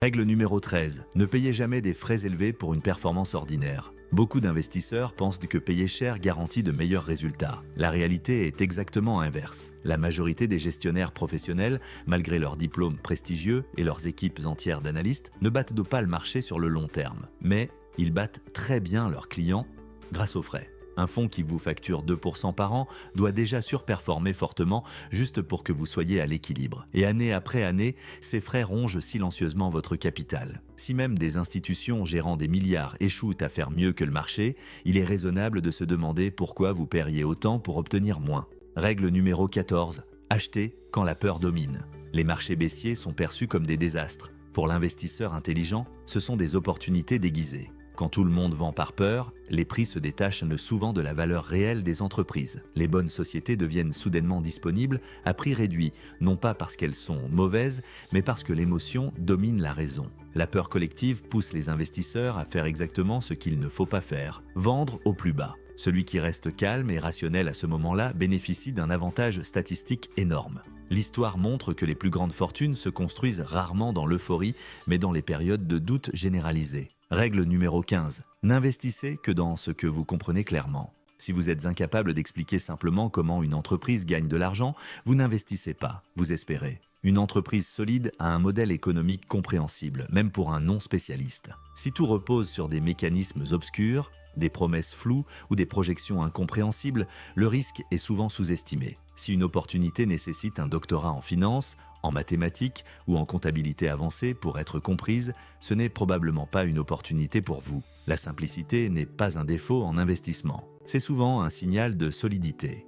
Règle numéro 13. Ne payez jamais des frais élevés pour une performance ordinaire. Beaucoup d'investisseurs pensent que payer cher garantit de meilleurs résultats. La réalité est exactement inverse. La majorité des gestionnaires professionnels, malgré leurs diplômes prestigieux et leurs équipes entières d'analystes, ne battent pas le marché sur le long terme. Mais ils battent très bien leurs clients grâce aux frais. Un fonds qui vous facture 2% par an doit déjà surperformer fortement juste pour que vous soyez à l'équilibre. Et année après année, ces frais rongent silencieusement votre capital. Si même des institutions gérant des milliards échouent à faire mieux que le marché, il est raisonnable de se demander pourquoi vous paieriez autant pour obtenir moins. Règle numéro 14. Achetez quand la peur domine. Les marchés baissiers sont perçus comme des désastres. Pour l'investisseur intelligent, ce sont des opportunités déguisées. Quand tout le monde vend par peur, les prix se détachent souvent de la valeur réelle des entreprises. Les bonnes sociétés deviennent soudainement disponibles à prix réduit, non pas parce qu'elles sont mauvaises, mais parce que l'émotion domine la raison. La peur collective pousse les investisseurs à faire exactement ce qu'il ne faut pas faire, vendre au plus bas. Celui qui reste calme et rationnel à ce moment-là bénéficie d'un avantage statistique énorme. L'histoire montre que les plus grandes fortunes se construisent rarement dans l'euphorie, mais dans les périodes de doute généralisé. Règle numéro 15. N'investissez que dans ce que vous comprenez clairement. Si vous êtes incapable d'expliquer simplement comment une entreprise gagne de l'argent, vous n'investissez pas, vous espérez. Une entreprise solide a un modèle économique compréhensible, même pour un non-spécialiste. Si tout repose sur des mécanismes obscurs, des promesses floues ou des projections incompréhensibles, le risque est souvent sous-estimé. Si une opportunité nécessite un doctorat en finance, en mathématiques ou en comptabilité avancée pour être comprise, ce n'est probablement pas une opportunité pour vous. La simplicité n'est pas un défaut en investissement. C'est souvent un signal de solidité.